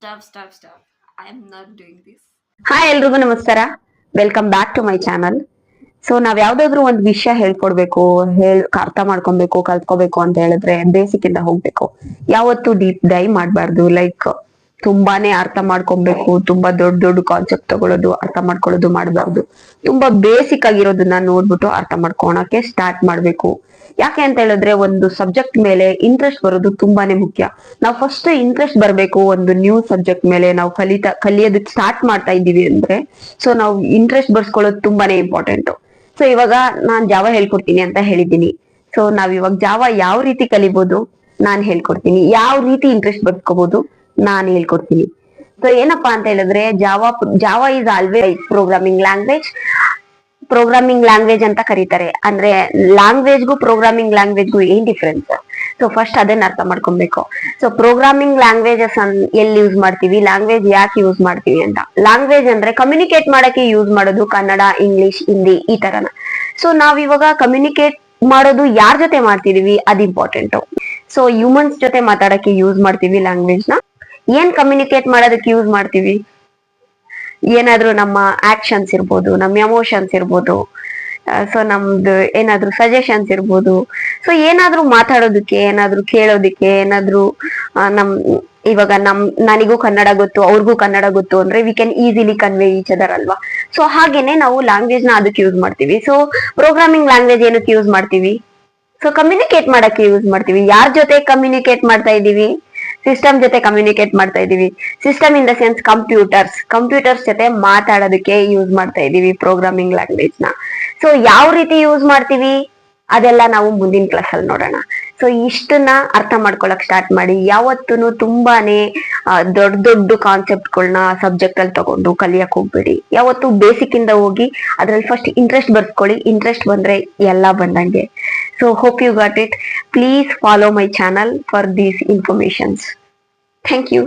Stop. I am not doing this. Hi ಎಲ್ರಿಗೂ ನಮಸ್ಕಾರ. Welcome back to my channel. So ನಾವ್ ಯಾವ್ದಾದ್ರು ಒಂದ್ ವಿಷಯ ಹೇಳ್ಕೊಡ್ಬೇಕು, ಅರ್ಥ ಮಾಡ್ಕೊಬೇಕು, ಕಲ್ತ್ಕೋಬೇಕು ಅಂತ ಹೇಳಿದ್ರೆ ಬೇಸಿಕ್ ಇಂದ ಹೋಗ್ಬೇಕು. ಯಾವತ್ತು ಡೀಪ್ ಡೈವ್ ಮಾಡ್ಬಾರ್ದು. ಲೈಕ್ ತುಂಬಾನೇ ಅರ್ಥ ಮಾಡ್ಕೊಬೇಕು, ತುಂಬಾ ದೊಡ್ಡ ದೊಡ್ಡ ಕಾನ್ಸೆಪ್ಟ್ ತಗೊಳ್ಳೋದು, ಅರ್ಥ ಮಾಡ್ಕೊಳ್ಳೋದು ಮಾಡಬಾರ್ದು. ತುಂಬಾ ಬೇಸಿಕ್ ಆಗಿರೋದನ್ನ ನೋಡ್ಬಿಟ್ಟು ಅರ್ಥ ಮಾಡ್ಕೊಳಕ್ಕೆ ಸ್ಟಾರ್ಟ್ ಮಾಡ್ಬೇಕು. ಯಾಕೆ ಅಂತ ಹೇಳಿದ್ರೆ ಒಂದು ಸಬ್ಜೆಕ್ಟ್ ಮೇಲೆ ಇಂಟ್ರೆಸ್ಟ್ ಬರೋದು ತುಂಬಾನೇ ಮುಖ್ಯ. ನಾವು ಫಸ್ಟ್ ಇಂಟ್ರೆಸ್ಟ್ ಬರ್ಬೇಕು ಒಂದು ನ್ಯೂ ಸಬ್ಜೆಕ್ಟ್ ಮೇಲೆ. ನಾವು ಕಲಿಯೋದಕ್ಕೆ ಸ್ಟಾರ್ಟ್ ಮಾಡ್ತಾ ಇದ್ದೀವಿ ಅಂದ್ರೆ ಸೊ ನಾವು ಇಂಟ್ರೆಸ್ಟ್ ಬರ್ಸ್ಕೊಳ್ಳೋದು ತುಂಬಾನೇ ಇಂಪಾರ್ಟೆಂಟ್. ಸೊ ಇವಾಗ ನಾನ್ ಜಾವ ಹೇಳ್ಕೊಡ್ತೀನಿ ಅಂತ ಹೇಳಿದ್ದೀನಿ. ಸೊ ನಾವ್ ಇವಾಗ ಜಾವ ಯಾವ ರೀತಿ ಕಲಿಬಹುದು ನಾನ್ ಹೇಳ್ಕೊಡ್ತೀನಿ. ಯಾವ ರೀತಿ ಇಂಟ್ರೆಸ್ಟ್ ಬರ್ಸ್ಕೋಬಹುದು ನಾನ್ ಹೇಳ್ಕೊಡ್ತೀನಿ. ಸೊ ಏನಪ್ಪಾ ಅಂತ ಹೇಳಿದ್ರೆ ಜಾವ ಇಸ್ ಆಲ್ವೇಸ್ ಪ್ರೋಗ್ರಾಮಿಂಗ್ ಲ್ಯಾಂಗ್ವೇಜ್ ಅಂತ ಕರೀತಾರೆ. ಅಂದ್ರೆ ಲ್ಯಾಂಗ್ವೇಜ್ಗೂ ಪ್ರೋಗ್ರಾಮಿಂಗ್ ಲ್ಯಾಂಗ್ವೇಜ್ಗೂ ಏನ್ ಡಿಫ್ರೆನ್ಸ್? ಸೊ ಫಸ್ಟ್ ಅದನ್ನ ಅರ್ಥ ಮಾಡ್ಕೊಬೇಕು. ಸೊ ಪ್ರೋಗ್ರಾಮಿಂಗ್ ಲ್ಯಾಂಗ್ವೇಜಸ್ ಎಲ್ಲಿ ಯೂಸ್ ಮಾಡ್ತೀವಿ, ಲ್ಯಾಂಗ್ವೇಜ್ ಯಾಕೆ ಯೂಸ್ ಮಾಡ್ತೀವಿ ಅಂತ. ಲ್ಯಾಂಗ್ವೇಜ್ ಅಂದ್ರೆ ಕಮ್ಯುನಿಕೇಟ್ ಮಾಡಕ್ಕೆ ಯೂಸ್ ಮಾಡೋದು, ಕನ್ನಡ, ಇಂಗ್ಲಿಷ್, ಹಿಂದಿ ಈ ತರನ. ಸೊ ನಾವ್ ಇವಾಗ ಕಮ್ಯುನಿಕೇಟ್ ಮಾಡೋದು ಯಾರ ಜೊತೆ ಮಾಡ್ತಿದೀವಿ ಅದು ಇಂಪಾರ್ಟೆಂಟ್. ಸೊ ಹ್ಯೂಮನ್ಸ್ ಜೊತೆ ಮಾತಾಡಕ್ಕೆ ಯೂಸ್ ಮಾಡ್ತೀವಿ ಲ್ಯಾಂಗ್ವೇಜ್ ನ. ಏನ್ ಕಮ್ಯುನಿಕೇಟ್ ಮಾಡೋದಕ್ಕೆ ಯೂಸ್ ಮಾಡ್ತೀವಿ? ಏನಾದ್ರೂ ನಮ್ಮ ಆಕ್ಷನ್ಸ್ ಇರ್ಬೋದು, ನಮ್ಮ ಎಮೋಷನ್ಸ್ ಇರ್ಬೋದು, ಸೊ ನಮ್ದು ಏನಾದ್ರೂ ಸಜೆಷನ್ಸ್ ಇರ್ಬೋದು. ಸೊ ಏನಾದ್ರೂ ಮಾತಾಡೋದಕ್ಕೆ, ಏನಾದ್ರೂ ಕೇಳೋದಿಕ್ಕೆ, ಏನಾದ್ರೂ ಇವಾಗ ನನಗೂ ಕನ್ನಡ ಗೊತ್ತು, ಅವ್ರಿಗೂ ಕನ್ನಡ ಗೊತ್ತು ಅಂದ್ರೆ we can easily convey each other ಅಲ್ವಾ. ಸೊ ಹಾಗೇನೆ ನಾವು ಲ್ಯಾಂಗ್ವೇಜ್ ನ ಅದಕ್ಕೆ ಯೂಸ್ ಮಾಡ್ತೀವಿ. ಸೊ ಪ್ರೋಗ್ರಾಮಿಂಗ್ ಲ್ಯಾಂಗ್ವೇಜ್ ಏನಕ್ಕೆ ಯೂಸ್ ಮಾಡ್ತೀವಿ? ಸೊ ಕಮ್ಯುನಿಕೇಟ್ ಮಾಡಕ್ಕೆ ಯೂಸ್ ಮಾಡ್ತೀವಿ. ಯಾರ ಜೊತೆ ಕಮ್ಯುನಿಕೇಟ್ ಮಾಡ್ತಾ ಇದೀವಿ? ಸಿಸ್ಟಮ್ ಜೊತೆ ಕಮ್ಯುನಿಕೇಟ್ ಮಾಡ್ತಾ ಇದೀವಿ. System in the sense computers ಜೊತೆ ಮಾತಾಡೋದಕ್ಕೆ ಯೂಸ್ ಮಾಡ್ತಾ ಇದೀವಿ ಪ್ರೋಗ್ರಾಮಿಂಗ್ ಲ್ಯಾಂಗ್ವೇಜ್ ನ. ಸೊ ಯಾವ ರೀತಿ ಯೂಸ್ ಮಾಡ್ತೀವಿ ಅದೆಲ್ಲ ನಾವು ಮುಂದಿನ ಕ್ಲಾಸ್ ಅಲ್ಲಿ ನೋಡೋಣ. ಸೊ ಇಷ್ಟನ್ನ ಅರ್ಥ ಮಾಡ್ಕೊಳಕ್ ಸ್ಟಾರ್ಟ್ ಮಾಡಿ. ಯಾವತ್ತೂ ತುಂಬಾನೇ ದೊಡ್ಡ ದೊಡ್ಡ ಕಾನ್ಸೆಪ್ಟ್ಗಳನ್ನ ಸಬ್ಜೆಕ್ಟ್ ಅಲ್ಲಿ ತಗೊಂಡು ಕಲಿಯಕ್ ಹೋಗ್ಬೇಡಿ. ಯಾವತ್ತು ಬೇಸಿಕ್ ಇಂದ ಹೋಗಿ ಅದ್ರಲ್ಲಿ ಫಸ್ಟ್ ಇಂಟ್ರೆಸ್ಟ್ ಬರ್ಸ್ಕೊಳ್ಳಿ. ಇಂಟ್ರೆಸ್ಟ್ ಬಂದ್ರೆ ಎಲ್ಲ ಬಂದಂಗೆ. So hope you got it. Please follow my channel for these informations. Thank you.